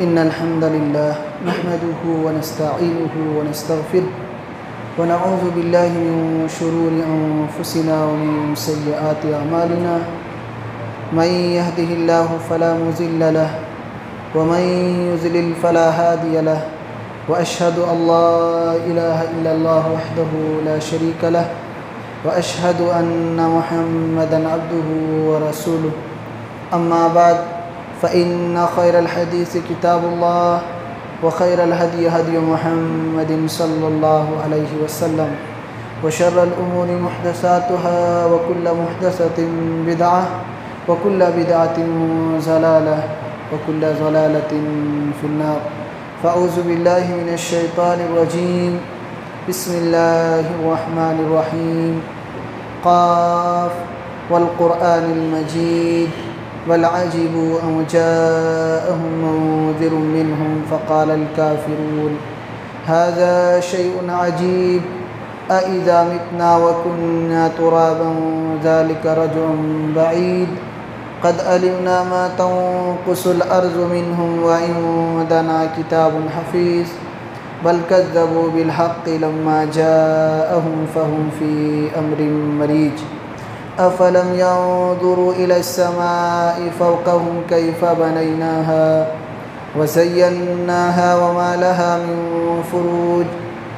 إن الحمد لله نحمده ونستعينه ونستغفره ونعوذ بالله من شرور أنفسنا ومن سيئات أعمالنا من يهده الله فلا مضل له ومن يضلل فلا هادي له وأشهد أن لا إله إلا الله وحده لا شريك له وأشهد أن محمدًا عبده ورسوله أما بعد فإن خير الحديث كتاب الله وخير الهدي هدي محمد صلى الله عليه وسلم وشر الأمور محدثاتها وكل محدثة بدعة وكل بدعة ضلالة وكل ضلالة في النار فأعوذ بالله من الشيطان الرجيم بسم الله الرحمن الرحيم قاف والقرآن المجيد بل عجبوا أن جاءهم منذر منهم فقال الكافرون هذا شيء عجيب أإذا متنا وكنا ترابا ذلك رجع بعيد قد علمنا ما تنقص الأرض منهم وعندنا كتاب حفيظ بل كذبوا بالحق لما جاءهم فهم في أمر مريج أفلم ينظروا إلى السماء فوقهم كيف بنيناها وزيناها وما لها من فروج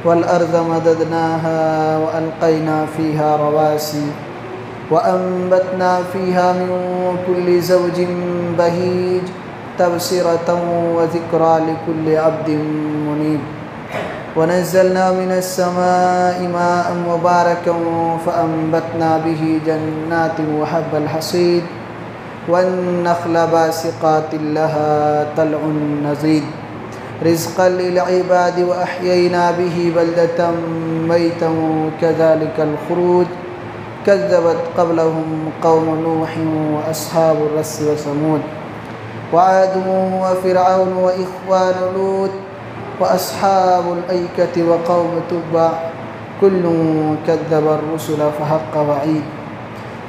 والأرض مددناها وألقينا فيها رواسي وأنبتنا فيها من كل زوج بهيج تبصرة وذكرى لكل عبد منيب ونزلنا من السماء ماء مباركا فأنبتنا به جنات وحب الحصيد والنخل باسقات لها طلع نضيد رزقا للعباد وأحيينا به بلدة ميتا كذلك الخروج كذبت قبلهم قوم نوح وأصحاب الرس وثمود وعاد وفرعون وإخوان لوط وأصحاب الأيكة وقوم تبع كل كذب الرسل فحق وعيد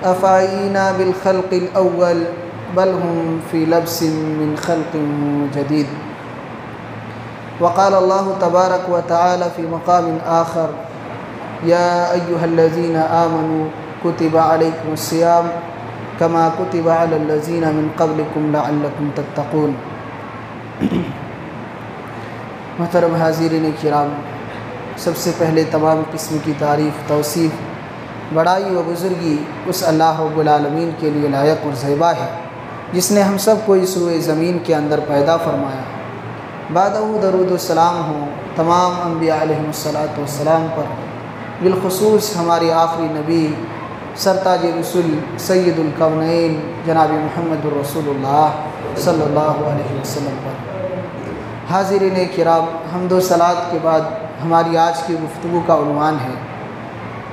أفعينا بالخلق الأول بل هم في لبس من خلق جديد وقال الله تبارك وتعالى في مقام آخر يا أيها الذين آمنوا كتب عليكم الصيام كما كتب على الذين من قبلكم لعلكم تتقون محترم حاضرین کرام، سب سے پہلے تمام قسم کی تعریف توصیف بڑائی و بزرگی اس اللہ رب العالمین کے لیے لائق اور زیبا ہے جس نے ہم سب کو اس روئے زمین کے اندر پیدا فرمایا۔ بعدہ درود و سلام ہوں تمام انبیاء علیہم السلام پر، بالخصوص ہماری آخری نبی سرتاج رسول سید الکونین جناب محمد الرسول اللہ صلی اللہ علیہ وسلم پر۔ حاضرین کرام، حمد و صلات کے بعد ہماری آج کی گفتگو کا عنوان ہے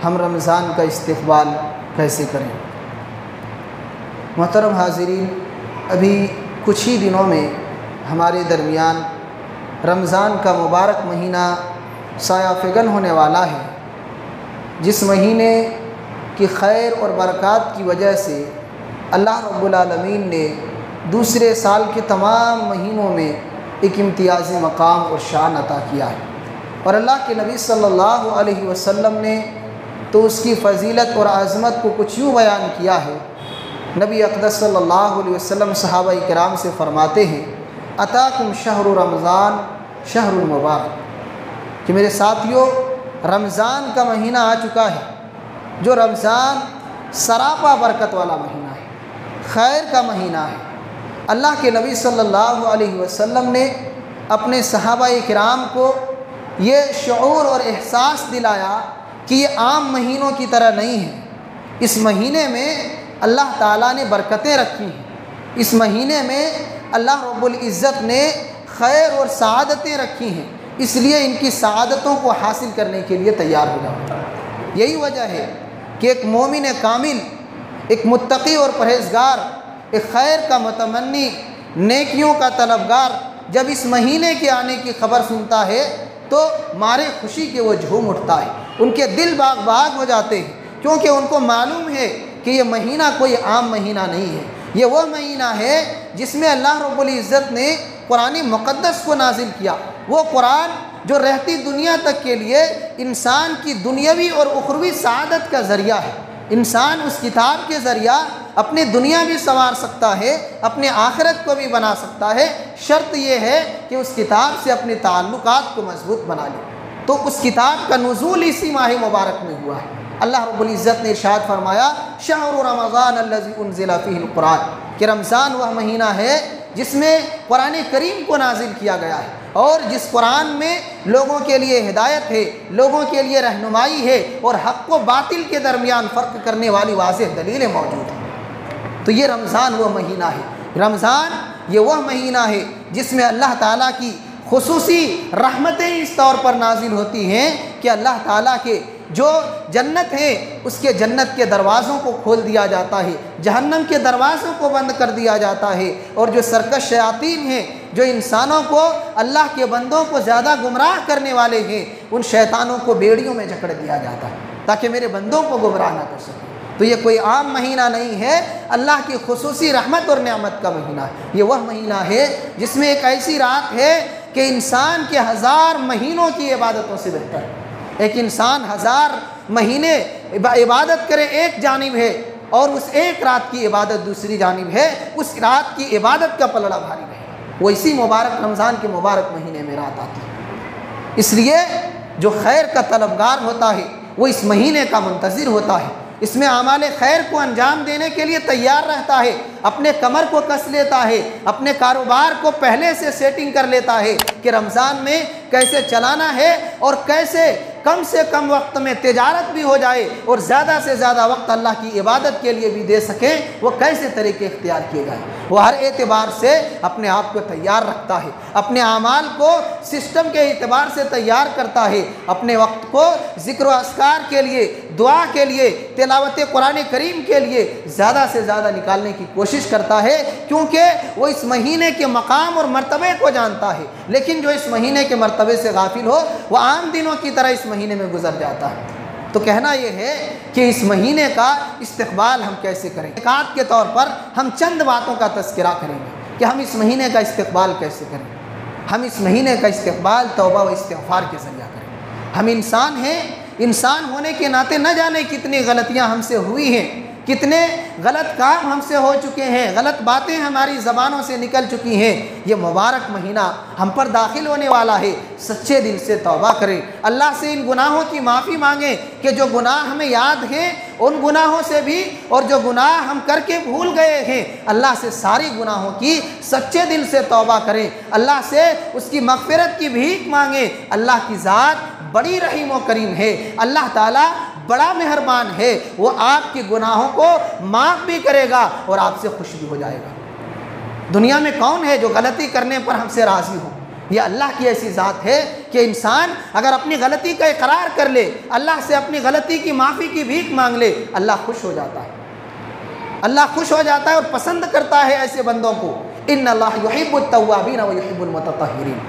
ہم رمضان کا استقبال کیسے کریں۔ محترم حاضرین، ابھی کچھ ہی دنوں میں ہمارے درمیان رمضان کا مبارک مہینہ سایہ فگن ہونے والا ہے، جس مہینے کی خیر اور برکات کی وجہ سے اللہ رب العالمین نے دوسرے سال کے تمام مہینوں میں ایک امتیازی مقام اور شان عطا کیا ہے، اور اللہ کے نبی صلی اللہ علیہ وسلم نے تو اس کی فضیلت اور عظمت کو کچھ یوں بیان کیا ہے۔ نبی اقدس صلی اللہ علیہ وسلم صحابہ کرام سے فرماتے ہیں اتاکم شہر رمضان شہر المبارک، کہ میرے ساتھیو رمضان کا مہینہ آ چکا ہے، جو رمضان سراپا برکت والا مہینہ ہے، خیر کا مہینہ ہے۔ اللہ کے نبی صلی اللہ علیہ وسلم نے اپنے صحابہ کرام کو یہ شعور اور احساس دلایا کہ یہ عام مہینوں کی طرح نہیں ہے، اس مہینے میں اللہ تعالیٰ نے برکتیں رکھی ہیں، اس مہینے میں اللہ رب العزت نے خیر اور سعادتیں رکھی ہیں، اس لیے ان کی سعادتوں کو حاصل کرنے کے لیے تیار ہو جاؤ۔ یہی وجہ ہے کہ ایک مومن کامل، ایک متقی اور پرہیزگار، ایک خیر کا متمنی، نیکیوں کا طلبگار جب اس مہینے کے آنے کی خبر سنتا ہے تو مارے خوشی کے وہ جھوم اٹھتا ہے، ان کے دل باغ باغ ہو جاتے ہیں، کیونکہ ان کو معلوم ہے کہ یہ مہینہ کوئی عام مہینہ نہیں ہے، یہ وہ مہینہ ہے جس میں اللہ رب العزت نے قرآن مقدس کو نازل کیا، وہ قرآن جو رہتی دنیا تک کے لیے انسان کی دنیاوی اور اخروی سعادت کا ذریعہ ہے۔ انسان اس کتاب کے ذریعہ اپنی دنیا بھی سنوار سکتا ہے، اپنے آخرت کو بھی بنا سکتا ہے، شرط یہ ہے کہ اس کتاب سے اپنے تعلقات کو مضبوط بنا لے۔ تو اس کتاب کا نزول اسی ماہ مبارک میں ہوا ہے۔ اللہ رب العزت نے ارشاد فرمایا شہر رمضان الذی انزل فیہ القرآن، کہ رمضان وہ مہینہ ہے جس میں قرآن کریم کو نازل کیا گیا ہے، اور جس قرآن میں لوگوں کے لیے ہدایت ہے، لوگوں کے لیے رہنمائی ہے، اور حق و باطل کے درمیان فرق کرنے والی واضح دلیلیں موجود ہیں۔ تو یہ رمضان وہ مہینہ ہے، رمضان یہ وہ مہینہ ہے جس میں اللہ تعالیٰ کی خصوصی رحمتیں اس طور پر نازل ہوتی ہیں کہ اللہ تعالیٰ کے جو جنت ہے اس کے جنت کے دروازوں کو کھول دیا جاتا ہے، جہنم کے دروازوں کو بند کر دیا جاتا ہے، اور جو سرکش شیاطین ہیں، جو انسانوں کو، اللہ کے بندوں کو زیادہ گمراہ کرنے والے ہیں، ان شیطانوں کو بیڑیوں میں جکڑ دیا جاتا ہے تاکہ میرے بندوں کو گمراہ نہ کر سکے۔ تو یہ کوئی عام مہینہ نہیں ہے، اللہ کی خصوصی رحمت اور نعمت کا مہینہ ہے۔ یہ وہ مہینہ ہے جس میں ایک ایسی رات ہے کہ انسان کے 1000 مہینوں کی عبادتوں سے بہتر ہے۔ ایک انسان 1000 مہینے عبادت کرے ایک جانب ہے، اور اس ایک رات کی عبادت دوسری جانب ہے، اس رات کی عبادت کا پلڑا بھاری ہے۔ وہ اسی مبارک رمضان کے مبارک مہینے میں رات آتی ہے۔ اس لیے جو خیر کا طلبگار ہوتا ہے وہ اس مہینے کا منتظر ہوتا ہے، اس میں اعمال خیر کو انجام دینے کے لیے تیار رہتا ہے، اپنے کمر کو کس لیتا ہے، اپنے کاروبار کو پہلے سے سیٹنگ کر لیتا ہے کہ رمضان میں کیسے چلانا ہے، اور کیسے کم سے کم وقت میں تجارت بھی ہو جائے اور زیادہ سے زیادہ وقت اللہ کی عبادت کے لیے بھی دے سکیں، وہ کیسے طریقے اختیار کیے جائیں۔ وہ ہر اعتبار سے اپنے آپ کو تیار رکھتا ہے، اپنے اعمال کو سسٹم کے اعتبار سے تیار کرتا ہے، اپنے وقت کو ذکر و اذکار کے لیے، دعا کے لیے، تلاوت قرآن کریم کے لیے زیادہ سے زیادہ نکالنے کی کوشش کرتا ہے، کیونکہ وہ اس مہینے کے مقام اور مرتبے کو جانتا ہے۔ لیکن جو اس مہینے کے مرتبے سے غافل ہو وہ عام دنوں کی طرح اس مہینے میں گزر جاتا ہے۔ تو کہنا یہ ہے کہ اس مہینے کا استقبال ہم کیسے کریں۔ نکات کے طور پر ہم چند باتوں کا تذکرہ کریں گے کہ ہم اس مہینے کا استقبال کیسے کریں۔ ہم اس مہینے کا استقبال توبہ و استغفار کے ذریعہ کریں۔ ہم انسان ہیں، انسان ہونے کے ناطے نہ جانے کتنی غلطیاں ہم سے ہوئی ہیں، کتنے غلط کام ہم سے ہو چکے ہیں، غلط باتیں ہماری زبانوں سے نکل چکی ہیں۔ یہ مبارک مہینہ ہم پر داخل ہونے والا ہے، سچے دل سے توبہ کریں، اللہ سے ان گناہوں کی معافی مانگیں کہ جو گناہ ہمیں یاد ہیں ان گناہوں سے بھی، اور جو گناہ ہم کر کے بھول گئے ہیں اللہ سے ساری گناہوں کی سچے دل سے توبہ کریں، اللہ سے اس کی مغفرت کی بھیک مانگیں۔ اللہ کی ذات بڑی رحیم و کریم ہے، اللہ تعالیٰ بڑا مہربان ہے، وہ آپ کے گناہوں کو معاف بھی کرے گا اور آپ سے خوش بھی ہو جائے گا۔ دنیا میں کون ہے جو غلطی کرنے پر ہم سے راضی ہو؟ یہ اللہ کی ایسی ذات ہے کہ انسان اگر اپنی غلطی کا اقرار کر لے، اللہ سے اپنی غلطی کی معافی کی بھیک مانگ لے، اللہ خوش ہو جاتا ہے۔ اللہ خوش ہو جاتا ہے اور پسند کرتا ہے ایسے بندوں کو۔ ان اللہ یحب التوابین و یحب المتطہرین،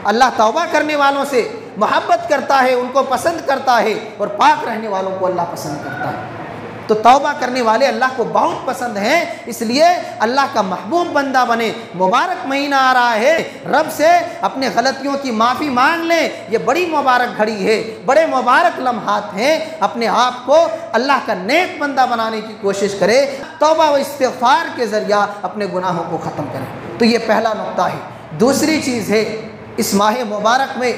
اللہ توبہ کرنے والوں سے محبت کرتا ہے، ان کو پسند کرتا ہے، اور پاک رہنے والوں کو اللہ پسند کرتا ہے۔ تو توبہ کرنے والے اللہ کو بہت پسند ہیں، اس لیے اللہ کا محبوب بندہ بنے۔ مبارک مہینہ آ رہا ہے، رب سے اپنے غلطیوں کی معافی مانگ لیں، یہ بڑی مبارک گھڑی ہے، بڑے مبارک لمحات ہیں۔ اپنے آپ کو اللہ کا نیک بندہ بنانے کی کوشش کرے، توبہ و استغفار کے ذریعہ اپنے گناہوں کو ختم کریں۔ تو یہ پہلا نقطہ ہے۔ دوسری چیز ہے اس ماہ مبارک میں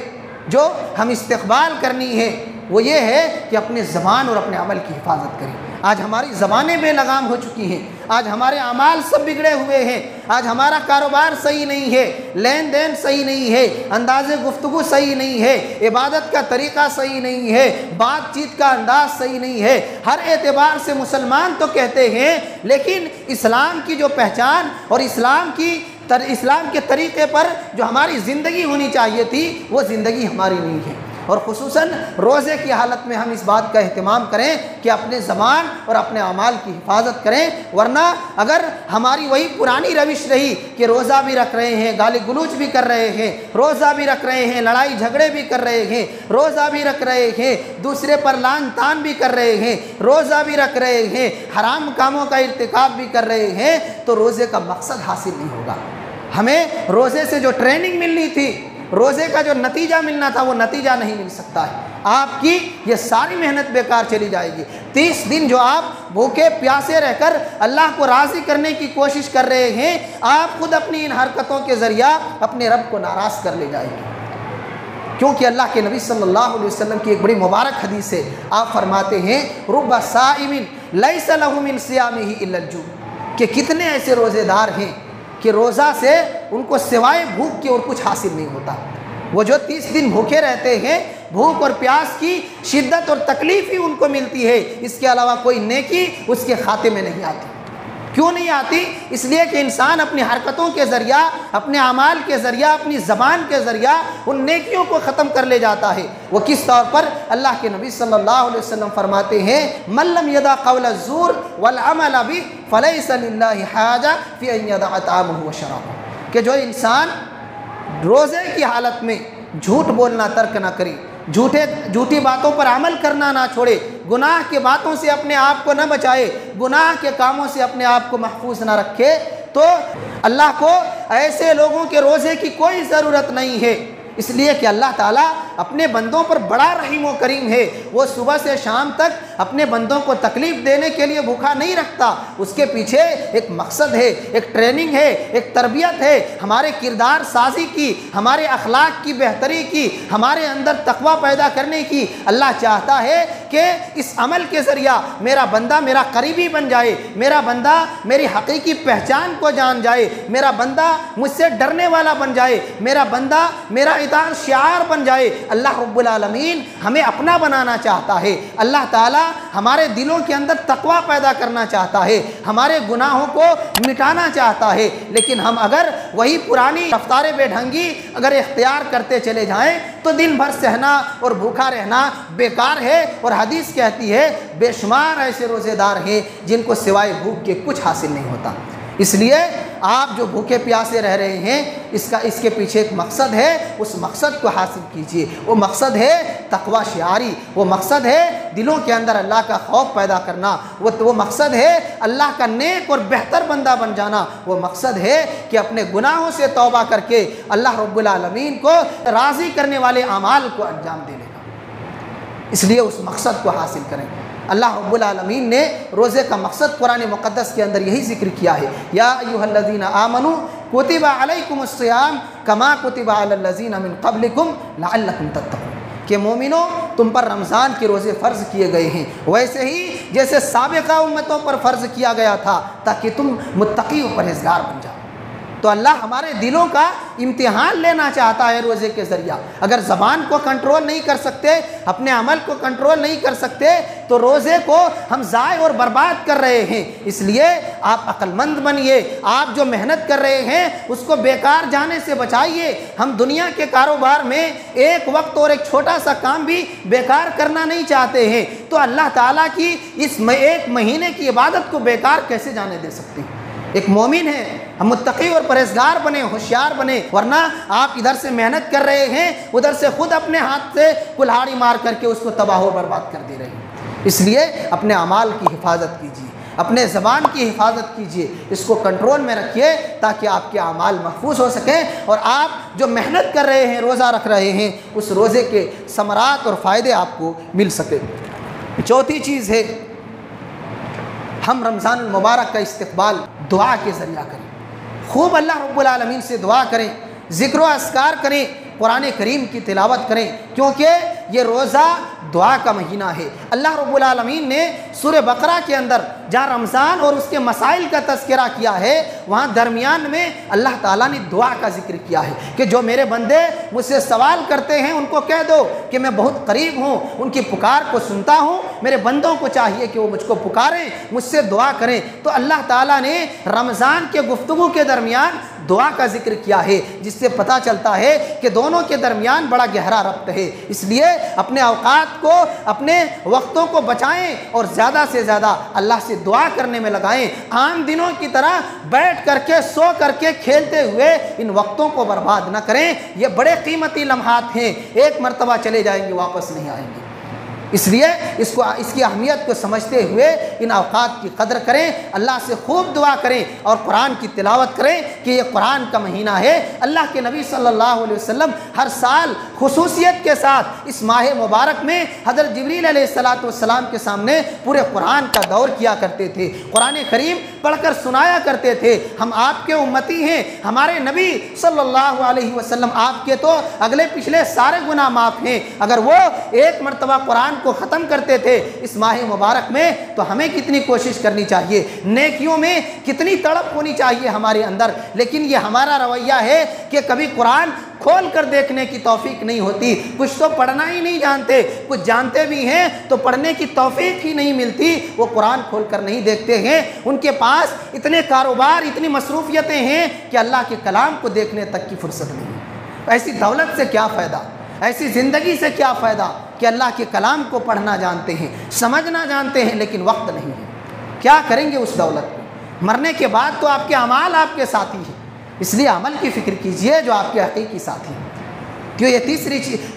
جو ہم استقبال کرنی ہے وہ یہ ہے کہ اپنے زبان اور اپنے عمل کی حفاظت کریں۔ آج ہماری زبانیں بے لگام ہو چکی ہیں، آج ہمارے اعمال سب بگڑے ہوئے ہیں، آج ہمارا کاروبار صحیح نہیں ہے، لین دین صحیح نہیں ہے، انداز گفتگو صحیح نہیں ہے، عبادت کا طریقہ صحیح نہیں ہے، بات چیت کا انداز صحیح نہیں ہے۔ ہر اعتبار سے مسلمان تو کہتے ہیں، لیکن اسلام کی جو پہچان اور اسلام کے طریقے پر جو ہماری زندگی ہونی چاہیے تھی وہ زندگی ہماری نہیں ہے۔ اور خصوصاً روزے کی حالت میں ہم اس بات کا اہتمام کریں کہ اپنے زبان اور اپنے اعمال کی حفاظت کریں، ورنہ اگر ہماری وہی پرانی روش رہی کہ روزہ بھی رکھ رہے ہیں، گالی گلوچ بھی کر رہے ہیں، روزہ بھی رکھ رہے ہیں، لڑائی جھگڑے بھی کر رہے ہیں، روزہ بھی رکھ رہے ہیں، دوسرے پر لعن طعن بھی کر رہے ہیں، روزہ بھی رکھ رہے ہیں، حرام کاموں کا ارتکاب بھی کر رہے ہیں، تو روزے کا مقصد حاصل نہیں ہوگا۔ ہمیں روزے سے جو ٹریننگ ملنی تھی، روزے کا جو نتیجہ ملنا تھا، وہ نتیجہ نہیں مل سکتا ہے۔ آپ کی یہ ساری محنت بیکار چلی جائے گی۔ 30 دن جو آپ بھوکے پیاسے رہ کر اللہ کو راضی کرنے کی کوشش کر رہے ہیں، آپ خود اپنی ان حرکتوں کے ذریعہ اپنے رب کو ناراض کر لے جائیں گے۔ کیونکہ اللہ کے نبی صلی اللہ علیہ وسلم کی ایک بڑی مبارک حدیث ہے، آپ فرماتے ہیں رب صائم لیس لہ من صیامہ الا الجوع، کہ کتنے ایسے روزے دار ہیں کہ روزہ سے ان کو سوائے بھوک کے اور کچھ حاصل نہیں ہوتا۔ وہ جو 30 دن بھوکے رہتے ہیں، بھوک اور پیاس کی شدت اور تکلیف ہی ان کو ملتی ہے، اس کے علاوہ کوئی نیکی اس کے کھاتے میں نہیں آتی۔ کیوں نہیں آتی؟ اس لیے کہ انسان اپنی حرکتوں کے ذریعہ، اپنے اعمال کے ذریعہ، اپنی زبان کے ذریعہ ان نیکیوں کو ختم کر لے جاتا ہے۔ وہ کس طور پر؟ اللہ کے نبی صلی اللہ علیہ وسلم فرماتے ہیں من لم یدع قول الزور والعمل به فلیس للہ حاجہ فی ان یدع طعامہ وشرابہ، کہ جو انسان روزے کی حالت میں جھوٹ بولنا ترک نہ کرے، جھوٹی باتوں پر عمل کرنا نہ چھوڑے، گناہ کے باتوں سے اپنے آپ کو نہ بچائے، گناہ کے کاموں سے اپنے آپ کو محفوظ نہ رکھے، تو اللہ کو ایسے لوگوں کے روزے کی کوئی ضرورت نہیں ہے۔ اس لیے کہ اللہ تعالیٰ اپنے بندوں پر بڑا رحیم و کریم ہے۔ وہ صبح سے شام تک اپنے بندوں کو تکلیف دینے کے لیے بھوکا نہیں رکھتا، اس کے پیچھے ایک مقصد ہے، ایک ٹریننگ ہے، ایک تربیت ہے، ہمارے کردار سازی کی، ہمارے اخلاق کی بہتری کی، ہمارے اندر تقوی پیدا کرنے کی۔ اللہ چاہتا ہے کہ اس عمل کے ذریعہ میرا بندہ میرا قریبی بن جائے، میرا بندہ میری حقیقی پہچان کو جان جائے، میرا بندہ مجھ سے ڈرنے والا بن جائے، میرا بندہ میرا اطاعت شعار بن جائے۔ اللہ رب العالمین ہمیں اپنا بنانا چاہتا ہے۔ اللہ تعالیٰ ہمارے دلوں کے اندر تقوی پیدا کرنا چاہتا ہے، ہمارے گناہوں کو مٹانا چاہتا ہے، لیکن ہم اگر وہی پرانی رفتار بے ڈھنگی اگر اختیار کرتے چلے جائیں تو دن بھر سہنا اور بھوکا رہنا بیکار ہے۔ اور حدیث کہتی ہے بے شمار ایسے روزے دار ہیں جن کو سوائے بھوک کے کچھ حاصل نہیں ہوتا۔ اس لیے آپ جو بھوکے پیاسے رہ رہے ہیں، اس کے پیچھے ایک مقصد ہے، اس مقصد کو حاصل کیجیے۔ وہ مقصد ہے تقوی شعاری، وہ مقصد ہے دلوں کے اندر اللہ کا خوف پیدا کرنا، وہ مقصد ہے اللہ کا نیک اور بہتر بندہ بن جانا، وہ مقصد ہے کہ اپنے گناہوں سے توبہ کر کے اللہ رب العالمین کو راضی کرنے والے اعمال کو انجام دینے کا۔ اس لیے اس مقصد کو حاصل کریں۔ اللہ رب العالمین نے روزے کا مقصد قرآن مقدس کے اندر یہی ذکر کیا ہے، یا ایھا الذین آمنوا کتب علیکم الصیام کما کتب علی الذین من قبلکم لعلکم تتقون، کہ مومنوں تم پر رمضان کے روزے فرض کیے گئے ہیں ویسے ہی جیسے سابقہ امتوں پر فرض کیا گیا تھا، تاکہ تم متقی و پرہیزگار بن جاؤ۔ تو اللہ ہمارے دلوں کا امتحان لینا چاہتا ہے روزے کے ذریعہ۔ اگر زبان کو کنٹرول نہیں کر سکتے، اپنے عمل کو کنٹرول نہیں کر سکتے، تو روزے کو ہم ضائع اور برباد کر رہے ہیں۔ اس لیے آپ عقل مند بنیے، آپ جو محنت کر رہے ہیں اس کو بیکار جانے سے بچائیے۔ ہم دنیا کے کاروبار میں ایک وقت اور ایک چھوٹا سا کام بھی بیکار کرنا نہیں چاہتے ہیں، تو اللہ تعالیٰ کی اس ایک مہینے کی عبادت کو بیکار کیسے جانے دے سکتے ہیں؟ ایک مومن ہے، ہم متقی اور پرہیزگار بنے، ہوشیار بنے، ورنہ آپ ادھر سے محنت کر رہے ہیں، ادھر سے خود اپنے ہاتھ سے کلہاڑی مار کر کے اس کو تباہ و برباد کر دے رہے ہیں۔ اس لیے اپنے اعمال کی حفاظت کیجیے، اپنے زبان کی حفاظت کیجیے، اس کو کنٹرول میں رکھیے تاکہ آپ کے اعمال محفوظ ہو سکیں اور آپ جو محنت کر رہے ہیں، روزہ رکھ رہے ہیں، اس روزے کے ثمرات اور فائدے آپ کو مل سکیں۔ چوتھی چیز ہے ہم رمضان المبارک کا استقبال دعا کے ذریعہ کریں، خوب اللہ رب العالمین سے دعا کریں، ذکر و اذکار کریں، قرآن کریم کی تلاوت کریں، کیونکہ یہ روزہ دعا کا مہینہ ہے۔ اللہ رب العالمین نے سورہ بقرہ کے اندر جہاں رمضان اور اس کے مسائل کا تذکرہ کیا ہے، وہاں درمیان میں اللہ تعالیٰ نے دعا کا ذکر کیا ہے کہ جو میرے بندے مجھ سے سوال کرتے ہیں ان کو کہہ دو کہ میں بہت قریب ہوں، ان کی پکار کو سنتا ہوں۔ میرے بندوں کو چاہیے کہ وہ مجھ کو پکاریں، مجھ سے دعا کریں۔ تو اللہ تعالیٰ نے رمضان کے گفتگو کے درمیان دعا کا ذکر کیا ہے، جس سے پتہ چلتا ہے کہ دونوں کے درمیان بڑا گہرا ربط ہے۔ اس لیے اپنے اوقات کو، اپنے وقتوں کو بچائیں اور زیادہ سے زیادہ اللہ سے دعا کرنے میں لگائیں۔ عام دنوں کی طرح بیٹھ کر کے، سو کر کے، کھیلتے ہوئے ان وقتوں کو برباد نہ کریں۔ یہ بڑے قیمتی لمحات ہیں، ایک مرتبہ چلے جائیں گے، واپس نہیں آئیں گے۔ اس لیے اس کی اہمیت کو سمجھتے ہوئے ان اوقات کی قدر کریں، اللہ سے خوب دعا کریں اور قرآن کی تلاوت کریں کہ یہ قرآن کا مہینہ ہے۔ اللہ کے نبی صلی اللہ علیہ وسلم ہر سال خصوصیت کے ساتھ اس ماہ مبارک میں حضرت جبریل علیہ السلام کے سامنے پورے قرآن کا دور کیا کرتے تھے، قرآن کریم پڑھ کر سنایا کرتے تھے۔ ہم آپ کے امتی ہیں، ہمارے نبی صلی اللہ علیہ وسلم آپ کے تو اگلے پچھلے سارے گناہ معاف ہیں، اگر وہ ایک مرتبہ قرآن کو ختم کرتے تھے اس ماہ مبارک میں تو ہمیں کتنی کوشش کرنی چاہیے، نیکیوں میں کتنی تڑپ ہونی چاہیے ہمارے اندر۔ لیکن یہ ہمارا رویہ ہے کہ کبھی قرآن کھول کر دیکھنے کی توفیق نہیں ہوتی، کچھ تو پڑھنا ہی نہیں جانتے، کچھ جانتے بھی ہیں تو پڑھنے کی توفیق ہی نہیں ملتی، وہ قرآن کھول کر نہیں دیکھتے ہیں۔ ان کے پاس اتنے کاروبار، اتنی مصروفیتیں ہیں کہ اللہ کے کلام کو دیکھنے تک کی فرصت نہیں۔ ایسی دولت سے کیا فائدہ، ایسی زندگی سے کیا فائدہ کہ اللہ کے کلام کو پڑھنا جانتے ہیں، سمجھنا جانتے ہیں لیکن وقت نہیں ہے۔ کیا کریں گے اس دولت کو؟ مرنے کے بعد تو آپ کے اعمال آپ کے ساتھی ہیں، اس لیے عمل کی فکر کیجئے جو آپ کے حقیقی ساتھی ہیں۔ کیوں یہ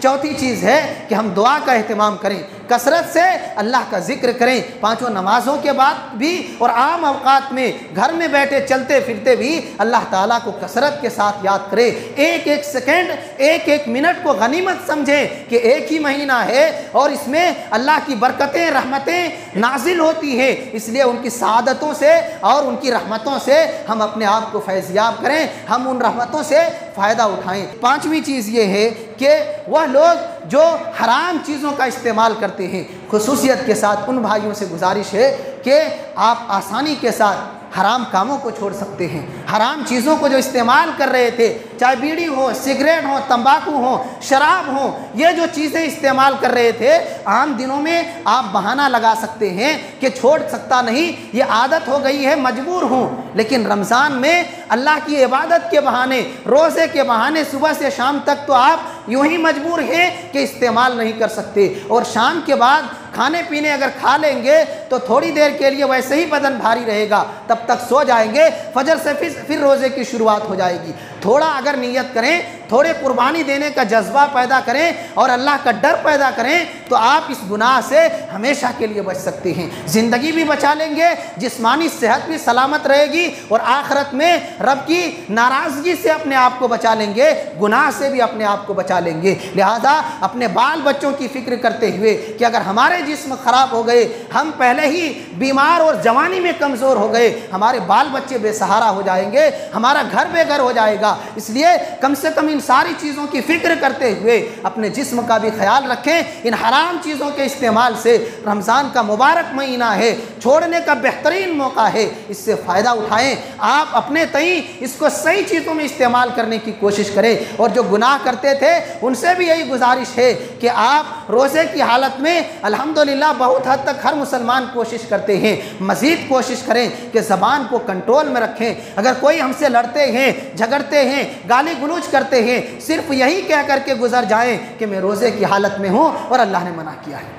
چوتھی چیز ہے کہ ہم دعا کا اہتمام کریں، کثرت سے اللہ کا ذکر کریں، پانچوں نمازوں کے بعد بھی اور عام اوقات میں گھر میں بیٹھے چلتے پھرتے بھی اللہ تعالیٰ کو کثرت کے ساتھ یاد کریں۔ ایک ایک سیکنڈ، ایک ایک منٹ کو غنیمت سمجھیں کہ ایک ہی مہینہ ہے اور اس میں اللہ کی برکتیں، رحمتیں نازل ہوتی ہیں، اس لیے ان کی سعادتوں سے اور ان کی رحمتوں سے ہم اپنے آپ کو فیضیاب کریں، ہم ان رحمتوں سے فائدہ اٹھائیں۔ پانچویں چیز یہ ہے کہ وہ لوگ جو حرام چیزوں کا استعمال کرتے ہیں، خصوصیت کے ساتھ ان بھائیوں سے گزارش ہے کہ آپ آسانی کے ساتھ حرام کاموں کو چھوڑ سکتے ہیں۔ حرام چیزوں کو جو استعمال کر رہے تھے، چاہے بیڑی ہو، سگریٹ ہو، تمباکو ہو، شراب ہو، یہ جو چیزیں استعمال کر رہے تھے، عام دنوں میں آپ بہانہ لگا سکتے ہیں کہ چھوڑ سکتا نہیں، یہ عادت ہو گئی ہے، مجبور ہوں۔ لیکن رمضان میں اللہ کی عبادت کے بہانے، روزے کے بہانے صبح سے شام تک تو آپ یوں ہی مجبور ہیں کہ استعمال نہیں کر سکتے، اور شام کے بعد کھانے پینے اگر کھا لیں گے تو تھوڑی دیر کے لیے ویسے ہی بدن بھاری رہے گا، تب تک سو جائیں گے، فجر سے پھر روزے کی شروعات ہو جائے گی۔ تھوڑا اگر نیت کریں، تھوڑے قربانی دینے کا جذبہ پیدا کریں اور اللہ کا ڈر پیدا کریں تو آپ اس گناہ سے ہمیشہ کے لیے بچ سکتے ہیں، زندگی بھی بچا لیں گے، جسمانی صحت بھی سلامت رہے گی، اور آخرت میں رب کی ناراضگی سے اپنے آپ کو بچا لیں گے، گناہ سے بھی اپنے آپ کو بچا لیں گے۔ لہذا اپنے بال بچوں کی فکر کرتے ہوئے کہ اگر ہمارے جسم خراب ہو گئے، ہم پہلے ہی بیمار اور جوانی میں کمزور ہو گئے، ہمارے بال بچے بے سہارا ہو جائیں گے، ہمارا گھر بے گھر ہو جائے گا۔ اس لیے کم سے کم ان ساری چیزوں کی فکر کرتے ہوئے اپنے جسم کا بھی خیال رکھیں۔ ان حرام چیزوں کے استعمال سے رمضان کا مبارک مہینہ ہے، چھوڑنے کا بہترین موقع ہے، اس سے فائدہ اٹھائیں۔ آپ اپنے تئیں اس کو صحیح چیزوں میں استعمال کرنے کی کوشش کریں، اور جو گناہ کرتے تھے ان سے بھی یہی گزارش ہے کہ آپ روزے کی حالت میں الحمدللہ بہت حد تک ہر مسلمان کوشش کرتے ہیں، مزید کوشش کریں کہ زبان کو کنٹرول میں رکھیں۔ اگر کوئی ہم سے لڑتے ہیں، جھگڑتے ہیں، گالی گلوچ کرتے ہیں، صرف یہی کہہ کر کے گزر جائیں کہ میں روزے کی حالت میں ہوں اور اللہ نے منع کیا ہے،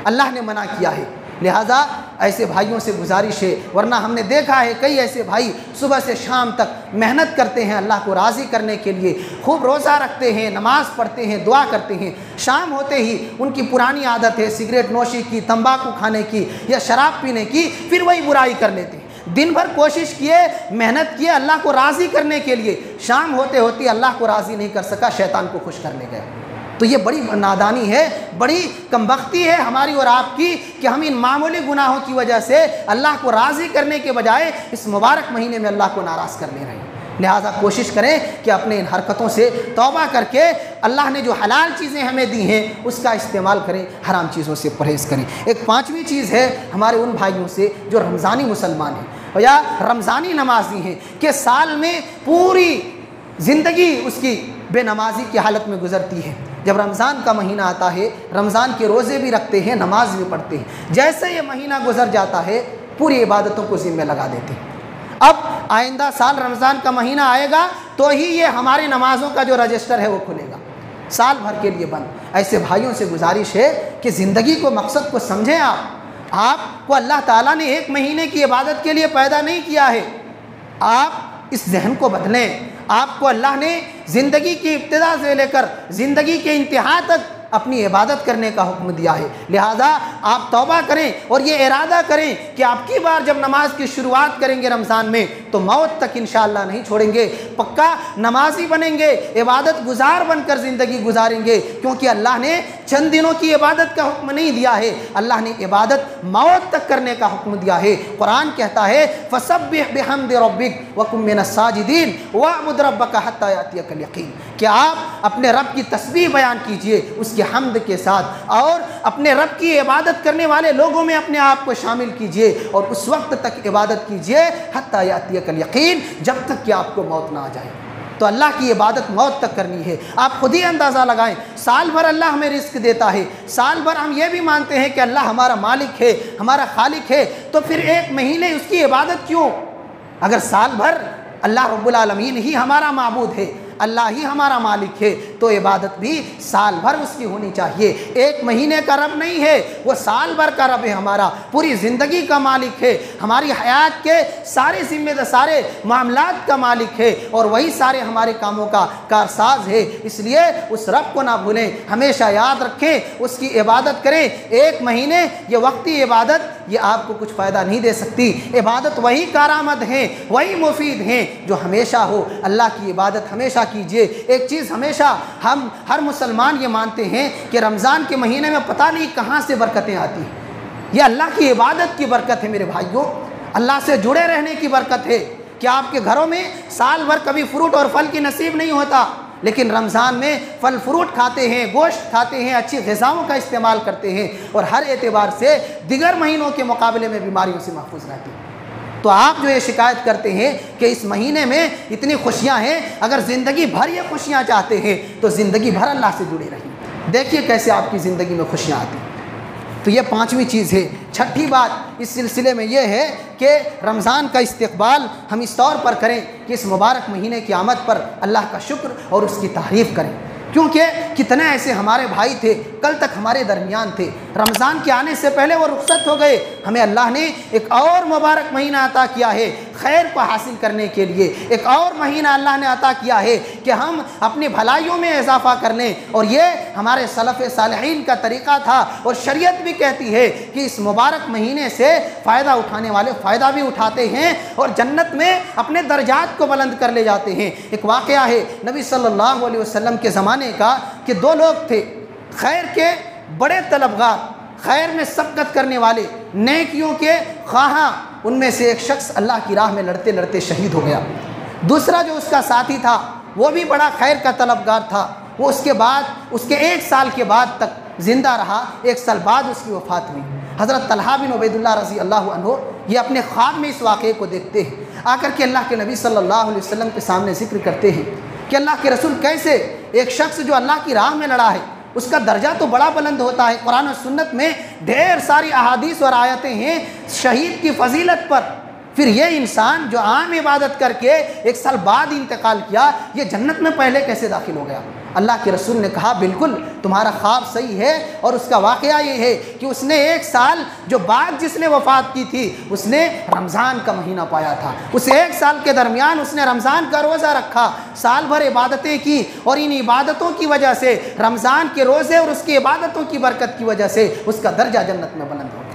اللہ نے منع کیا ہے۔ لہٰذا ایسے بھائیوں سے گزارش ہے، ورنہ ہم نے دیکھا ہے کئی ایسے بھائی صبح سے شام تک محنت کرتے ہیں اللہ کو راضی کرنے کے لیے، خوب روزہ رکھتے ہیں، نماز پڑھتے ہیں، دعا کرتے ہیں، شام ہوتے ہی ان کی پرانی عادت ہے سگریٹ نوشی کی، تمباکو کھانے کی یا شراب پینے کی، پھر وہی برائی کر لیتے ہیں۔ دن بھر کوشش کیے، محنت کیے اللہ کو راضی کرنے کے لیے، شام ہوتے ہوتے اللہ کو راضی نہیں کر سکا، شیطان کو خوش کرنے گئے۔ تو یہ بڑی نادانی ہے، بڑی کمبختی ہے ہماری اور آپ کی کہ ہم ان معمولی گناہوں کی وجہ سے اللہ کو راضی کرنے کے بجائے اس مبارک مہینے میں اللہ کو ناراض کر لے رہے ہیں۔ لہٰذا کوشش کریں کہ اپنے ان حرکتوں سے توبہ کر کے اللہ نے جو حلال چیزیں ہمیں دی ہیں اس کا استعمال کریں، حرام چیزوں سے پرہیز کریں۔ ایک پانچویں چیز ہے ہمارے ان بھائیوں سے جو رمضانی مسلمان ہیں یا رمضانی نمازی ہیں کہ سال میں پوری زندگی اس کی بے نمازی کی حالت میں گزرتی ہے، جب رمضان کا مہینہ آتا ہے رمضان کے روزے بھی رکھتے ہیں، نماز بھی پڑھتے ہیں، جیسے یہ مہینہ گزر جاتا ہے پوری عبادتوں کو ذمہ لگا دیتے ہیں۔ اب آئندہ سال رمضان کا مہینہ آئے گا تو ہی یہ ہماری نمازوں کا جو رجسٹر ہے وہ کھلے گا، سال بھر کے لیے بند۔ ایسے بھائیوں سے گزارش ہے کہ زندگی کو، مقصد کو سمجھیں۔ آپ کو اللہ تعالیٰ نے ایک مہینے کی عبادت کے لیے پیدا نہیں کیا ہے، آپ اس ذہن کو بدلیں۔ آپ کو اللہ نے زندگی کی ابتدا سے لے کر زندگی کے انتہا تک اپنی عبادت کرنے کا حکم دیا ہے۔ لہٰذا آپ توبہ کریں اور یہ ارادہ کریں کہ آپ کی بار جب نماز کی شروعات کریں گے رمضان میں تو موت تک انشاءاللہ نہیں چھوڑیں گے، پکا نمازی بنیں گے، عبادت گزار بن کر زندگی گزاریں گے، کیونکہ اللہ نے چند دنوں کی عبادت کا حکم نہیں دیا ہے، اللہ نے عبادت موت تک کرنے کا حکم دیا ہے۔ قرآن کہتا ہے فَسَبِّحْ بِحَمْدِ رَبِّكَ وَكُن مِّنَ السَّاجِدِينَ وَاعْبُدْ رَبَّكَ حَتَّىٰ يَأْتِيَكَ الْيَقِينُ، کہ آپ اپنے رب کی تسبیح بیان کیجئے اس کی حمد کے ساتھ، اور اپنے رب کی عبادت کرنے والے لوگوں میں اپنے آپ کو شامل کیجئے، اور اس وقت تک عبادت کیجئے حَتَّىٰ يَأْتِيَكَ الْيَقِينُ، جب تک کہ آپ کو موت نہ آ جائے۔ تو اللہ کی عبادت موت تک کرنی ہے۔ آپ خود ہی اندازہ لگائیں، سال بھر اللہ ہمیں رزق دیتا ہے، سال بھر ہم یہ بھی مانتے ہیں کہ اللہ ہمارا مالک ہے، ہمارا خالق ہے، تو پھر ایک مہینے اس کی عبادت کیوں؟ اگر سال بھر اللہ رب العالمین ہی ہمارا معبود ہے، اللہ ہی ہمارا مالک ہے، تو عبادت بھی سال بھر اس کی ہونی چاہیے۔ ایک مہینے کا رب نہیں ہے، وہ سال بھر کا رب ہے، ہمارا پوری زندگی کا مالک ہے، ہماری حیات کے سارے معاملات کا مالک ہے، اور وہی سارے ہمارے کاموں کا کارساز ہے۔ اس لیے اس رب کو نہ بھولیں، ہمیشہ یاد رکھیں، اس کی عبادت کریں۔ ایک مہینے یہ وقتی عبادت یہ آپ کو کچھ فائدہ نہیں دے سکتی۔ عبادت وہی کارآمد ہیں، وہی مفید ہیں جو ہمیشہ ہو۔ اللہ کی عبادت ہمیشہ کیجئے۔ ایک چیز ہمیشہ ہم ہر مسلمان یہ مانتے ہیں کہ رمضان کے مہینے میں پتہ نہیں کہاں سے برکتیں آتی ہیں۔ یہ اللہ کی عبادت کی برکت ہے میرے بھائیوں، اللہ سے جڑے رہنے کی برکت ہے۔ کہ آپ کے گھروں میں سال بھر کبھی فروٹ اور پھل کی نصیب نہیں ہوتا، لیکن رمضان میں پھل فروٹ کھاتے ہیں، گوشت کھاتے ہیں، اچھی غذاؤں کا استعمال کرتے ہیں، اور ہر اعتبار سے دیگر مہینوں کے مقابلے میں بیماریوں سے محفوظ رہتے ہیں۔ تو آپ جو یہ شکایت کرتے ہیں کہ اس مہینے میں اتنی خوشیاں ہیں، اگر زندگی بھر یہ خوشیاں چاہتے ہیں تو زندگی بھر اللہ سے جڑے رہیں، دیکھیے کیسے آپ کی زندگی میں خوشیاں آتی ہیں۔ تو یہ پانچویں چیز ہے۔ چھٹی بات اس سلسلے میں یہ ہے کہ رمضان کا استقبال ہم اس طور پر کریں کہ اس مبارک مہینے کی آمد پر اللہ کا شکر اور اس کی تعریف کریں، کیونکہ کتنے ایسے ہمارے بھائی تھے کل تک ہمارے درمیان تھے، رمضان کے آنے سے پہلے وہ رخصت ہو گئے، ہمیں اللہ نے ایک اور مبارک مہینہ عطا کیا ہے خیر کو حاصل کرنے کے لیے، ایک اور مہینہ اللہ نے عطا کیا ہے کہ ہم اپنی بھلائیوں میں اضافہ کر لیں، اور یہ ہمارے سلف صالحین کا طریقہ تھا، اور شریعت بھی کہتی ہے کہ اس مبارک مہینے سے فائدہ اٹھانے والے فائدہ بھی اٹھاتے ہیں اور جنت میں اپنے درجات کو بلند کر لے جاتے ہیں۔ ایک واقعہ ہے نبی صلی اللہ علیہ وسلم کے زمانے کا کہ دو لوگ تھے خیر کے بڑے طلبگار، خیر میں سبقت کرنے والے، نیکیوں کے خواہاں۔ ان میں سے ایک شخص اللہ کی راہ میں لڑتے لڑتے شہید ہو گیا، دوسرا جو اس کا ساتھی تھا وہ بھی بڑا خیر کا طلبگار تھا، وہ اس کے 1 سال کے بعد تک زندہ رہا، 1 سال بعد اس کی وفات ہوئی۔ حضرت طلحہ بن عبید اللہ رضی اللہ عنہ یہ اپنے خواب میں اس واقعے کو دیکھتے ہیں، آ کر کے اللہ کے نبی صلی اللہ علیہ وسلم کے سامنے ذکر کرتے ہیں کہ اللہ کے رسول کیسے ایک شخص جو اللہ کی راہ میں لڑا ہے اس کا درجہ تو بڑا بلند ہوتا ہے، قرآن و سنت میں ڈھیر ساری احادیث اور آیتیں ہیں شہید کی فضیلت پر، پھر یہ انسان جو عام عبادت کر کے 1 سال بعد انتقال کیا یہ جنت میں پہلے کیسے داخل ہو گیا؟ اللہ کے رسول نے کہا بالکل تمہارا خواب صحیح ہے، اور اس کا واقعہ یہ ہے کہ اس نے 1 سال جو بعد جس نے وفات کی تھی اس نے رمضان کا مہینہ پایا تھا، اس 1 سال کے درمیان اس نے رمضان کا روزہ رکھا، سال بھر عبادتیں کی، اور ان عبادتوں کی وجہ سے رمضان کے روزے اور اس کی عبادتوں کی برکت کی وجہ سے اس کا درجہ جنت میں بلند ہو گیا۔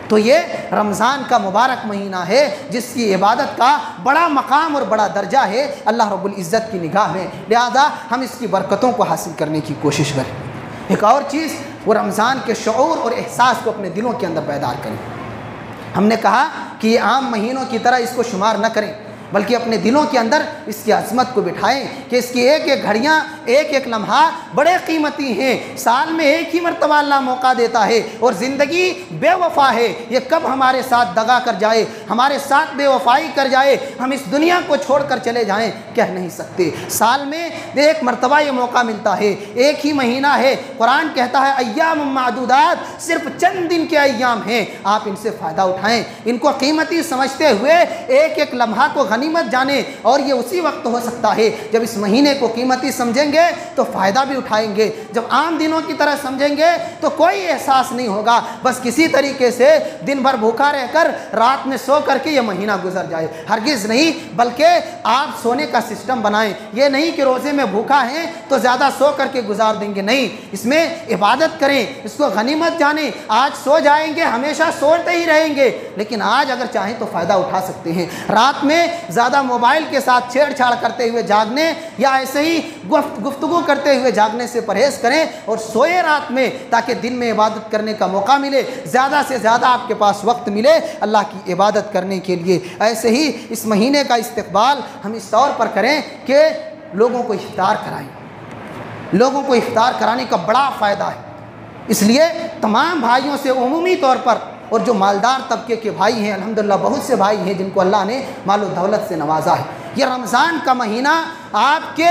تو یہ رمضان کا مبارک مہینہ ہے جس کی عبادت کا بڑا مقام اور بڑا درجہ ہے اللہ رب العزت کی نگاہ میں، لہذا ہم اس کی برکتوں کو حاصل کرنے کی کوشش کریں۔ ایک اور چیز وہ رمضان کے شعور اور احساس کو اپنے دلوں کے اندر بیدار کریں۔ ہم نے کہا کہ یہ عام مہینوں کی طرح اس کو شمار نہ کریں، بلکہ اپنے دلوں کے اندر اس کی عظمت کو بٹھائیں کہ اس کی ایک ایک گھڑیاں، ایک ایک لمحہ بڑے قیمتی ہیں، سال میں ایک ہی مرتبہ اللہ موقع دیتا ہے، اور زندگی بے وفا ہے، یہ کب ہمارے ساتھ دغا کر جائے، ہمارے ساتھ بے وفائی کر جائے، ہم اس دنیا کو چھوڑ کر چلے جائیں کہہ نہیں سکتے۔ سال میں ایک مرتبہ یہ موقع ملتا ہے، ایک ہی مہینہ ہے، قرآن کہتا ہے ایام معدودات، صرف چند دن کے ایام ہیں، آپ ان سے فائدہ اٹھائیں، ان کو قیمتی سمجھتے ہوئے ایک ایک لمحہ کو غنیمت غنیمت جانیں، اور یہ اسی وقت ہو سکتا ہے جب اس مہینے کو قیمتی سمجھیں گے تو فائدہ بھی اٹھائیں گے، جب عام دنوں کی طرح سمجھیں گے تو کوئی احساس نہیں ہوگا، بس کسی طریقے سے دن بھر بھوکا رہ کر رات میں سو کر کے یہ مہینہ گزر جائے۔ ہرگز نہیں، بلکہ آپ سونے کا سسٹم بنائیں، یہ نہیں کہ روزے میں بھوکا ہیں تو زیادہ سو کر کے گزار دیں گے، نہیں، اس میں عبادت کریں، اس کو غنیمت جانیں۔ آج سو جائیں گے، ہمیشہ سوتے ہی رہیں گے، لیکن آج اگر چاہیں تو فائدہ اٹھا سکتے ہیں۔ رات میں زیادہ موبائل کے ساتھ چھیڑ چھاڑ کرتے ہوئے جاگنے یا ایسے ہی گفتگو کرتے ہوئے جاگنے سے پرہیز کریں اور سوئے رات میں، تاکہ دن میں عبادت کرنے کا موقع ملے، زیادہ سے زیادہ آپ کے پاس وقت ملے اللہ کی عبادت کرنے کے لیے۔ ایسے ہی اس مہینے کا استقبال ہم اس طور پر کریں کہ لوگوں کو افطار کرائیں۔ لوگوں کو افطار کرانے کا بڑا فائدہ ہے، اس لیے تمام بھائیوں سے عمومی طور پر، اور جو مالدار طبقے کے بھائی ہیں، الحمدللہ بہت سے بھائی ہیں جن کو اللہ نے مال و دولت سے نوازا ہے، یہ رمضان کا مہینہ آپ کے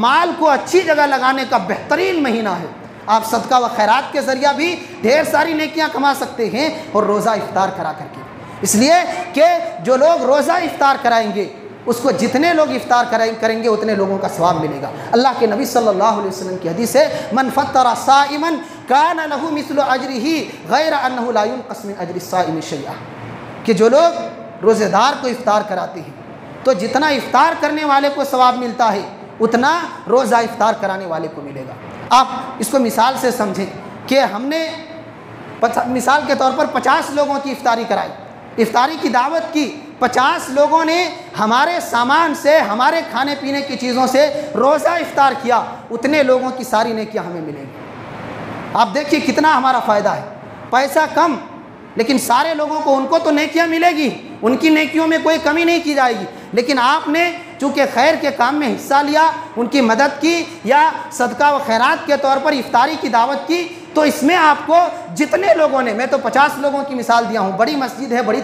مال کو اچھی جگہ لگانے کا بہترین مہینہ ہے۔ آپ صدقہ و خیرات کے ذریعہ بھی ڈھیر ساری نیکیاں کما سکتے ہیں، اور روزہ افطار کرا کر کے، اس لیے کہ جو لوگ روزہ افطار کرائیں گے اس کو جتنے لوگ افطار کریں گے اتنے لوگوں کا ثواب ملے گا۔ اللہ کے نبی صلی اللہ علیہ وسلم کی حدیث ہے، من فطر صائما کان له مثل اجرہ غیر انہ لا ينقص من اجر الصائم شیئا، کہ جو لوگ روزے دار کو افطار کراتے ہیں تو جتنا افطار کرنے والے کو ثواب ملتا ہے اتنا روزہ افطار کرانے والے کو ملے گا۔ آپ اس کو مثال سے سمجھیں کہ ہم نے مثال کے طور پر 50 لوگوں کی افطاری کرائی، افطاری کی دعوت کی، 50 لوگوں نے ہمارے سامان سے، ہمارے کھانے پینے کی چیزوں سے روزہ افطار کیا، اتنے لوگوں کی ساری نیکیاں ہمیں ملیں گی۔ آپ دیکھیے کتنا ہمارا فائدہ ہے، پیسہ کم لیکن سارے لوگوں کو، ان کو تو نیکیاں ملے گی، ان کی نیکیوں میں کوئی کمی نہیں کی جائے گی، لیکن آپ نے چونکہ خیر کے کام میں حصہ لیا، ان کی مدد کی، یا صدقہ و خیرات کے طور پر افطاری کی دعوت کی، تو اس میں آپ کو جتنے لوگوں نے، میں تو 50 لوگوں کی مثال دیا ہوں، بڑی مسجد ہے، بڑی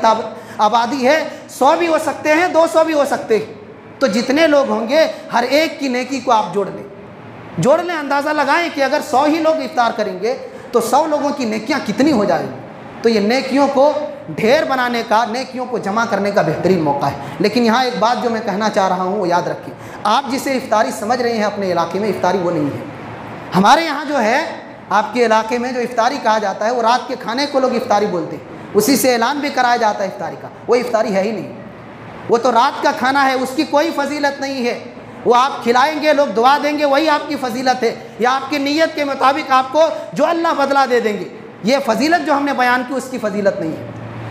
آبادی ہے، 100 بھی ہو سکتے ہیں، 200 بھی ہو سکتے ہیں، تو جتنے لوگ ہوں گے ہر ایک کی نیکی کو آپ جوڑ لیں، اندازہ لگائیں کہ اگر 100 ہی لوگ افطار کریں گے تو 100 لوگوں کی نیکیاں کتنی ہو جائیں گی۔ تو یہ نیکیوں کو ڈھیر بنانے کا، نیکیوں کو جمع کرنے کا بہترین موقع ہے۔ لیکن یہاں ایک بات جو میں کہنا چاہ رہا ہوں وہ یاد رکھیں، آپ جسے افطاری سمجھ رہے ہیں اپنے علاقے میں، افطاری وہ نہیں ہے۔ ہمارے یہاں جو ہے، آپ کے علاقے میں جو افطاری کہا جاتا ہے وہ رات کے کھانے کو لوگ افطاری بولتے ہیں، اسی سے اعلان بھی کرایا جاتا ہے افطاری کا، وہ افطاری ہے ہی نہیں، وہ تو رات کا کھانا ہے، اس کی کوئی فضیلت نہیں ہے۔ وہ آپ کھلائیں گے، لوگ دعا دیں گے، وہی آپ کی فضیلت ہے، یا آپ کی نیت کے مطابق آپ کو جو اللہ بدلہ دے دیں گے۔ یہ فضیلت جو ہم نے بیان کی اس کی فضیلت نہیں ہے،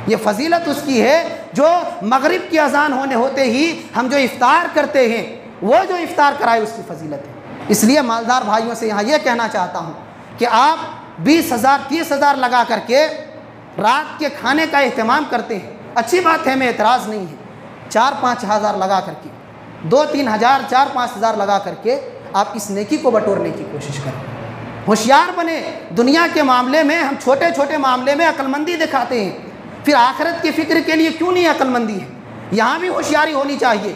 یہ فضیلت اس کی ہے جو مغرب کی اذان ہوتے ہی ہم جو افطار کرتے ہیں، وہ جو افطار کرائے اس کی فضیلت ہے۔ اس لیے مالدار بھائیوں سے یہاں یہ کہنا چاہتا ہوں کہ آپ 20,000 30,000 لگا کر کے رات کے کھانے کا اہتمام کرتے ہیں، اچھی بات ہے، میں اعتراض نہیں ہے۔ 4-5 ہزار لگا کر کے، 2-3 ہزار 4-5 ہزار لگا کر کے آپ اس نیکی کو بٹورنے کی کوشش کریں، ہوشیار بنے۔ دنیا کے معاملے میں ہم چھوٹے چھوٹے معاملے میں عقل مندی دکھاتے ہیں، پھر آخرت کی فکر کے لیے کیوں نہیں عقل مندی ہے؟ یہاں بھی ہوشیاری ہونی چاہیے۔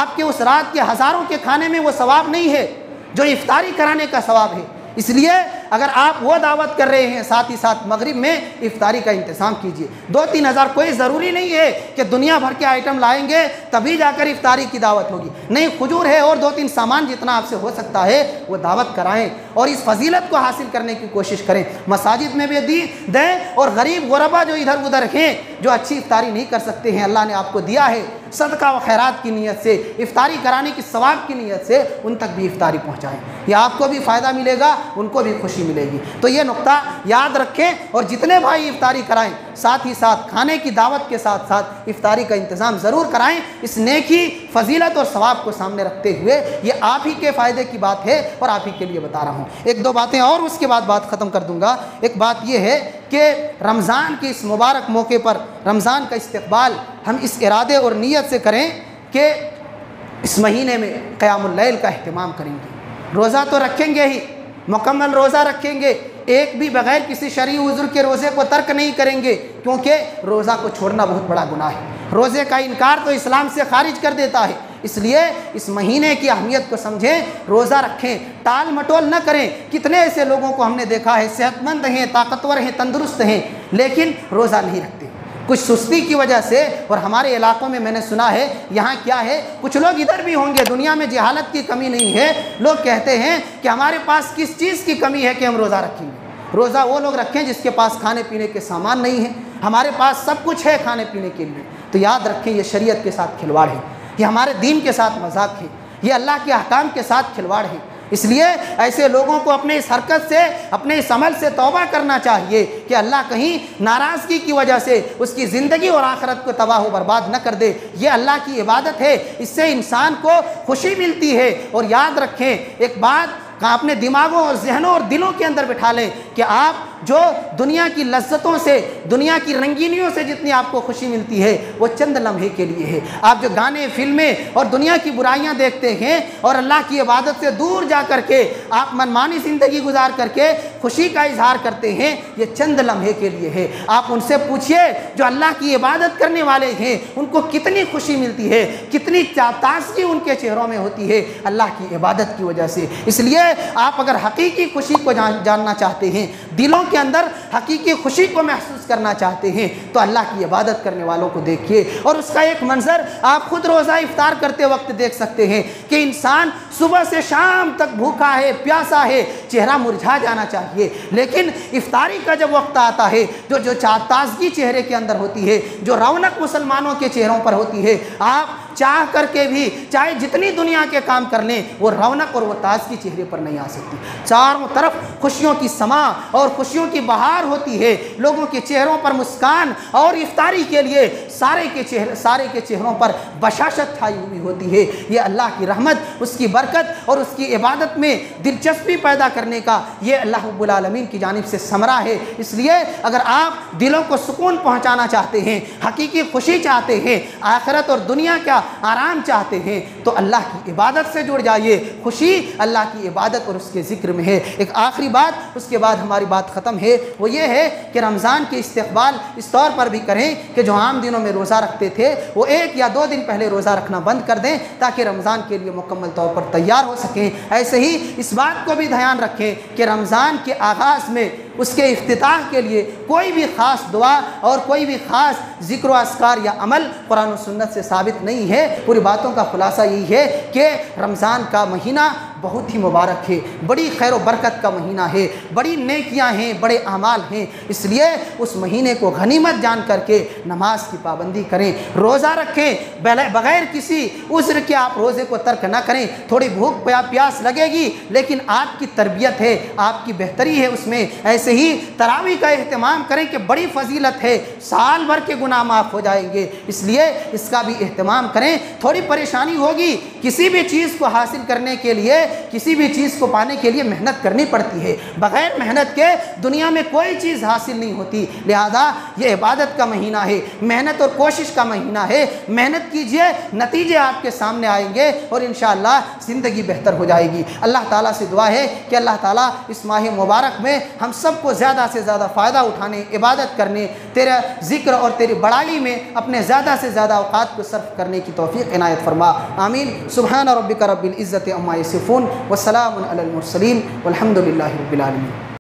آپ کے اس رات کے ہزاروں کے کھانے میں وہ ثواب نہیں ہے جو افطاری کرانے کا ثواب ہے۔ اس لیے اگر آپ وہ دعوت کر رہے ہیں، ساتھ ہی ساتھ مغرب میں افطاری کا انتظام کیجیے۔ 2-3 ہزار کوئی ضروری نہیں ہے کہ دنیا بھر کے آئٹم لائیں گے تبھی جا کر افطاری کی دعوت ہوگی، نہیں، کھجور ہے اور 2-3 سامان جتنا آپ سے ہو سکتا ہے وہ دعوت کرائیں اور اس فضیلت کو حاصل کرنے کی کوشش کریں۔ مساجد میں بھی دیں، اور غریب غربا جو ادھر ادھر ہیں، جو اچھی افطاری نہیں کر سکتے ہیں، اللہ نے آپ کو دیا ہے، صدقہ و خیرات کی نیت سے، افطاری کرانے کی ثواب کی نیت سے ان تک بھی افطاری پہنچائیں، یہ آپ کو بھی فائدہ ملے گا، ان کو بھی خوشی ملے گی۔ تو یہ نقطہ یاد رکھیں، اور جتنے بھائی افطاری کرائیں ساتھ ہی ساتھ کھانے کی دعوت کے ساتھ ساتھ افطاری کا انتظام ضرور کرائیں۔ اس نیکی، فضیلت اور ثواب کو سامنے رکھتے ہوئے یہ آپ ہی کے فائدے کی بات ہے اور آپ ہی کے لیے بتا رہا ہوں۔ 1-2 باتیں اور اس کے بعد بات ختم کر دوں گا۔ ایک بات یہ ہے کہ رمضان کے اس مبارک موقع پر رمضان کا استقبال ہم اس ارادے اور نیت سے کریں کہ اس مہینے میں قیام اللیل کا اہتمام کریں گے، روزہ تو رکھیں گے ہی، مکمل روزہ رکھیں گے، ایک بھی بغیر کسی شرعی عذر کے روزے کو ترک نہیں کریں گے، کیونکہ روزہ کو چھوڑنا بہت بڑا گناہ ہے، روزے کا انکار تو اسلام سے خارج کر دیتا ہے۔ اس لیے اس مہینے کی اہمیت کو سمجھیں، روزہ رکھیں، ٹال مٹول نہ کریں۔ کتنے ایسے لوگوں کو ہم نے دیکھا ہے، صحت مند ہیں، طاقتور ہیں، تندرست ہیں، لیکن روزہ نہیں رکھتے، کچھ سستی کی وجہ سے، اور ہمارے علاقوں میں نے سنا ہے یہاں کیا ہے، کچھ لوگ ادھر بھی ہوں گے، دنیا میں جہالت کی کمی نہیں ہے، لوگ کہتے ہیں کہ ہمارے پاس کس چیز کی کمی ہے کہ ہم روزہ رکھیں گے۔ روزہ وہ لوگ رکھیں جس کے پاس کھانے پینے کے سامان نہیں ہے، ہمارے پاس سب کچھ ہے کھانے پینے کے لیے۔ تو یاد رکھیں یہ شریعت کے ساتھ کھلواڑ ہے، یہ ہمارے دین کے ساتھ مذاق ہے، یہ اللہ کے احکام کے ساتھ کھلواڑ ہے۔ اس لیے ایسے لوگوں کو اپنے اس حرکت سے، اپنے اس عمل سے توبہ کرنا چاہیے کہ اللہ کہیں ناراضگی کی وجہ سے اس کی زندگی اور آخرت کو تباہ و برباد نہ کر دے۔ یہ اللہ کی عبادت ہے، اس سے انسان کو خوشی ملتی ہے۔ اور یاد رکھیں ایک بات اپنے دماغوں اور ذہنوں اور دلوں کے اندر بٹھا لیں کہ آپ جو دنیا کی لذتوں سے، دنیا کی رنگینیوں سے جتنی آپ کو خوشی ملتی ہے وہ چند لمحے کے لیے ہے۔ آپ جو گانے، فلمیں اور دنیا کی برائیاں دیکھتے ہیں اور اللہ کی عبادت سے دور جا کر کے آپ منمانی زندگی گزار کر کے خوشی کا اظہار کرتے ہیں، یہ چند لمحے کے لیے ہے۔ آپ ان سے پوچھئے جو اللہ کی عبادت کرنے والے ہیں ان کو کتنی خوشی ملتی ہے، کتنی تازگی ان کے چہروں میں ہوتی ہے اللہ کی عبادت کی وجہ سے۔ اس لیے آپ اگر حقیقی خوشی کو جاننا چاہتے ہیں، دلوں کے اندر حقیقی خوشی کو محسوس کرنا چاہتے ہیں، تو اللہ کی عبادت کرنے والوں کو دیکھیے۔ اور اس کا ایک منظر آپ خود روزہ افطار کرتے وقت دیکھ سکتے ہیں کہ انسان صبح سے شام تک بھوکا ہے، پیاسا ہے، چہرہ مرجھا جانا چاہیے، لیکن افطاری کا جب وقت آتا ہے جو تازگی چہرے کے اندر ہوتی ہے، جو رونق مسلمانوں کے چہروں پر ہوتی ہے، آپ چاہ کر کے بھی چاہے جتنی دنیا کے کام کر لیں وہ رونق اور وہ تازگی چہرے پر نہیں آ سکتی۔ چاروں طرف خوشیوں کی سما اور خوشیوں کی بہار ہوتی ہے، لوگوں کے چہروں پر مسکان، اور افطاری کے لیے سارے کے چہروں پر بشاشت چھائی ہوئی ہوتی ہے۔ یہ اللہ کی رحمت، اس کی برکت اور اس کی عبادت میں دلچسپی پیدا کرنے کا یہ اللہ رب العالمین کی جانب سے ثمرہ ہے۔ اس لیے اگر آپ دلوں کو سکون پہنچانا چاہتے ہیں، حقیقی خوشی چاہتے ہیں، آخرت اور دنیا کا آرام چاہتے ہیں، تو اللہ کی عبادت سے جڑ جائیے۔ خوشی اللہ کی عبادت اور اس کے ذکر میں ہے۔ ایک آخری بات، اس کے بعد ہماری بات ختم ہے، وہ یہ ہے کہ رمضان کے استقبال اس طور پر بھی کریں کہ جو عام دنوں میں روزہ رکھتے تھے وہ 1 یا 2 دن پہلے روزہ رکھنا بند کر دیں تاکہ رمضان کے لیے مکمل طور پر تیار ہو سکیں۔ ایسے ہی اس بات کو بھی دھیان رکھیں کہ رمضان کے آغاز میں، اس کے افتتاح کے لیے کوئی بھی خاص دعا اور کوئی بھی خاص ذکر و اذکار یا عمل قرآن و سنت سے ثابت نہیں ہے۔ پوری باتوں کا خلاصہ یہی ہے کہ رمضان کا مہینہ بہت ہی مبارک ہے، بڑی خیر و برکت کا مہینہ ہے، بڑی نیکیاں ہیں، بڑے اعمال ہیں۔ اس لیے اس مہینے کو غنیمت جان کر کے نماز کی پابندی کریں، روزہ رکھیں، بغیر کسی عذر کے آپ روزے کو ترک نہ کریں۔ تھوڑی بھوک پیاس لگے گی لیکن آپ کی تربیت ہے، آپ کی بہتری ہے اس میں۔ ایسے ہی تراویح کا اہتمام کریں کہ بڑی فضیلت ہے، سال بھر کے گناہ معاف ہو جائیں گے، اس لیے اس کا بھی اہتمام کریں۔ تھوڑی پریشانی ہوگی، کسی بھی چیز کو حاصل کرنے کے لیے، کسی بھی چیز کو پانے کے لیے محنت کرنی پڑتی ہے، بغیر محنت کے دنیا میں کوئی چیز حاصل نہیں ہوتی۔ لہذا یہ عبادت کا مہینہ ہے، محنت اور کوشش کا مہینہ ہے، محنت کیجئے، نتیجے آپ کے سامنے آئیں گے اور انشاءاللہ زندگی بہتر ہو جائے گی۔ اللہ تعالیٰ سے دعا ہے کہ اللہ تعالیٰ اس ماہ مبارک میں ہم سب کو زیادہ سے زیادہ فائدہ اٹھانے، عبادت کرنے، تیرا ذکر اور تیری بڑائی میں اپنے زیادہ سے زیادہ اوقات کو صرف کرنے کی توفیق عنایت فرما، آمین۔ سبحان ربک رب العزت عما یصفون وسلام علی المرسلین والحمد للہ رب العالمین۔